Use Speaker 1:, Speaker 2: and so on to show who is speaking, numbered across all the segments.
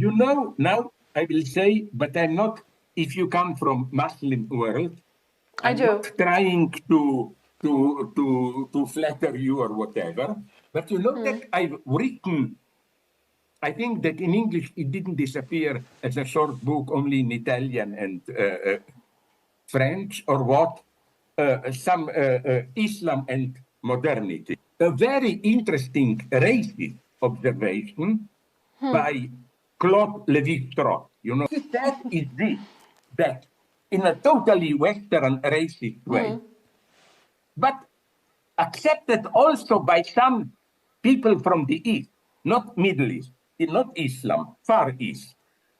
Speaker 1: You know, now I will say, but I'm not, if you come from Muslim world, I'm not trying to flatter you or whatever, but you know that I've written, I think that in English it didn't disappear as a short book only in Italian and French or what, some Islam and modernity. A very interesting racist observation by Claude Lévi-Strauss. You know, he said is this, that in a totally Western racist way, but accepted also by some people from the East, not Middle East, not Islam, Far East.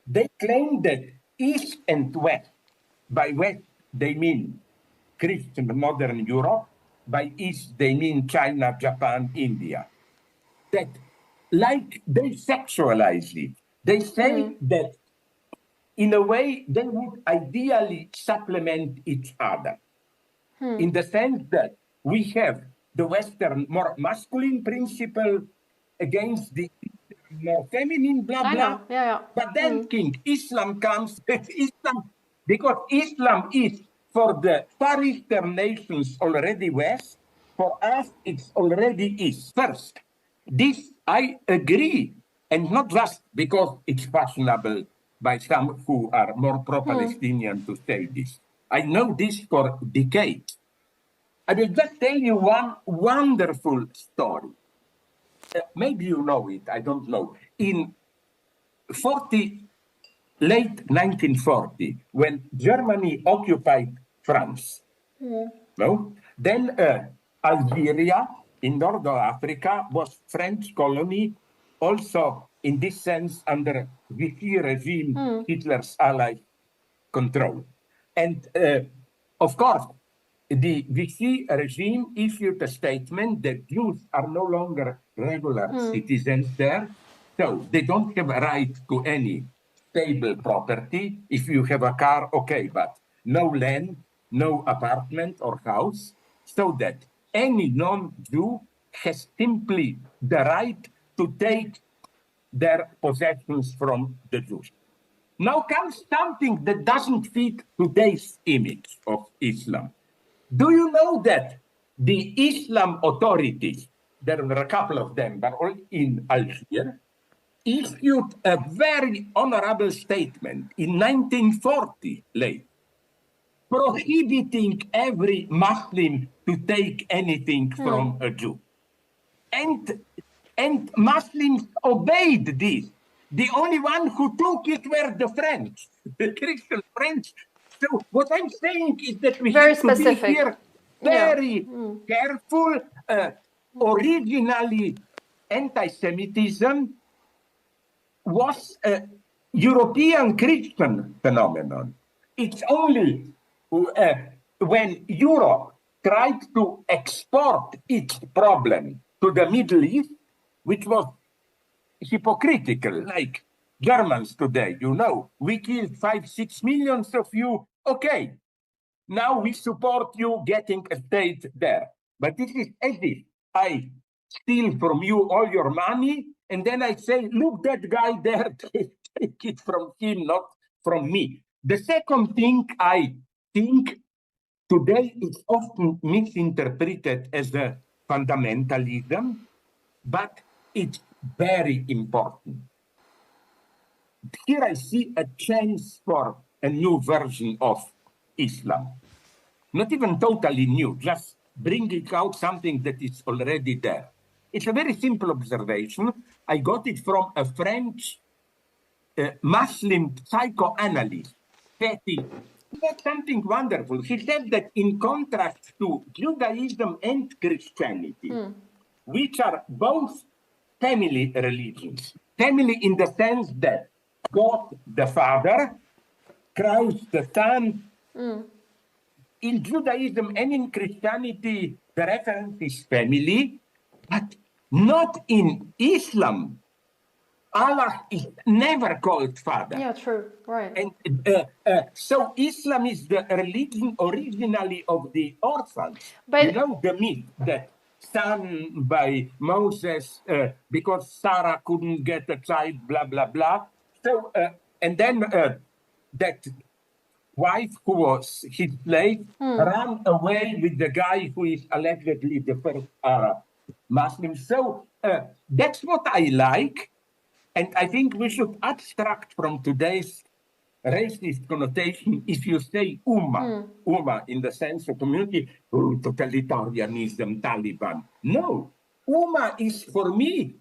Speaker 1: They claim that East and West, by West they mean Christian modern Europe, by East they mean China, Japan, India. That like they sexualize it. They say that in a way they would ideally supplement each other. In the sense that we have the Western more masculine principle against the more feminine, blah, blah. But then Islam comes, Islam, because Islam is for the Far Eastern nations already West, for us it's already East. First, this I agree, and not just because it's fashionable by some who are more pro-Palestinian to say this. I know this for decades. I will just tell you one wonderful story. Maybe you know it, I don't know. In late 1940, when Germany occupied France, then Algeria in North Africa was French colony, also in this sense under Vichy regime, Hitler's ally control. And of course, the Vichy regime issued a statement that Jews are no longer regular citizens there, so they don't have a right to any stable property. If you have a car, okay, but no land, no apartment or house, so that any non-Jew has simply the right to take their possessions from the Jews. Now comes something that doesn't fit today's image of Islam. Do you know that the Islam authorities, there were a couple of them, but all in Algeria, issued a very honorable statement in 1940, late, prohibiting every Muslim to take anything from a Jew. And Muslims obeyed this. The only one who took it were the French, the Christian French. So what I'm saying is that we have to be here very careful. Originally, anti-Semitism was a European Christian phenomenon. It's only when Europe tried to export its problem to the Middle East, which was hypocritical, like Germans today, you know, we killed 5-6 million of you, okay, now we support you getting a state there. But this is as if I steal from you all your money, and then I say, look, that guy there, take it from him, not from me. The second thing I think today is often misinterpreted as a fundamentalism, but it's very important. Here I see a chance for a new version of Islam. Not even totally new, just bringing out something that is already there. It's a very simple observation. I got it from a French Muslim psychoanalyst, Petty. That's something wonderful. He said that in contrast to Judaism and Christianity, which are both family religions, family in the sense that God the Father, Christ the Son, in Judaism and in Christianity, the reference is family, but not in Islam. Allah is never called Father.
Speaker 2: Yeah, true, right.
Speaker 1: And so Islam is the religion originally of the orphans.
Speaker 2: But
Speaker 1: you know the myth that son by Moses because Sarah couldn't get a child, blah, blah, blah. So, and then that wife who was his slave ran away with the guy who is allegedly the first Arab Muslim. So that's what I like. And I think we should abstract from today's racist connotation if you say Ummah in the sense of community, totalitarianism, Taliban. No, Ummah is for me,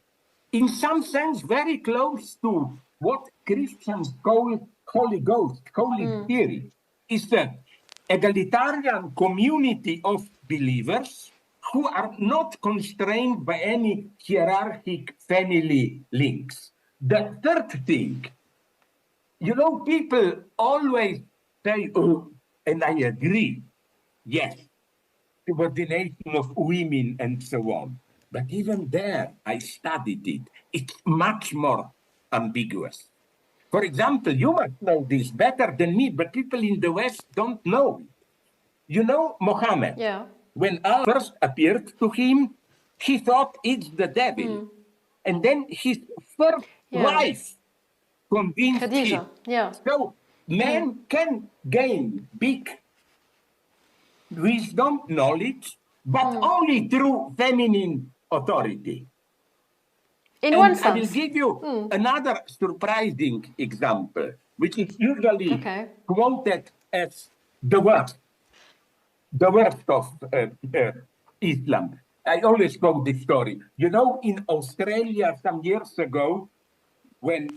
Speaker 1: in some sense, very close to what Christians call Holy Ghost, Holy Spirit. Is the egalitarian community of believers who are not constrained by any hierarchic family links. The third thing, people always say, oh, and I agree, yes, subordination of women and so on. But even there, I studied it. It's much more ambiguous. For example, you must know this better than me, but people in the West don't know it. Mohammed, when Allah first appeared to him, he thought it's the devil. And then his first wife convinced
Speaker 2: Khadija,
Speaker 1: him. So man can gain big wisdom, knowledge, but only through feminine authority.
Speaker 2: In
Speaker 1: And
Speaker 2: one
Speaker 1: I will
Speaker 2: sense.
Speaker 1: give you another surprising example, which is usually quoted as the worst of Islam. I always quote this story. In Australia some years ago, when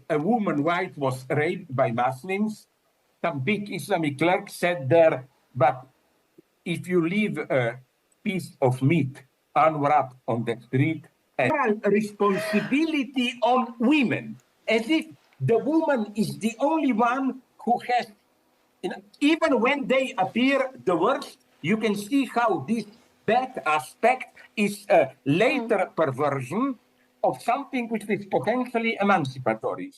Speaker 1: a woman wife was raped by Muslims, some big Islamic clerk said there, but if you leave a piece of meat unwrapped on the street, and responsibility on women, as if the woman is the only one who has, even when they appear the worst, you can see how this bad aspect is a later perversion of something which is potentially emancipatory.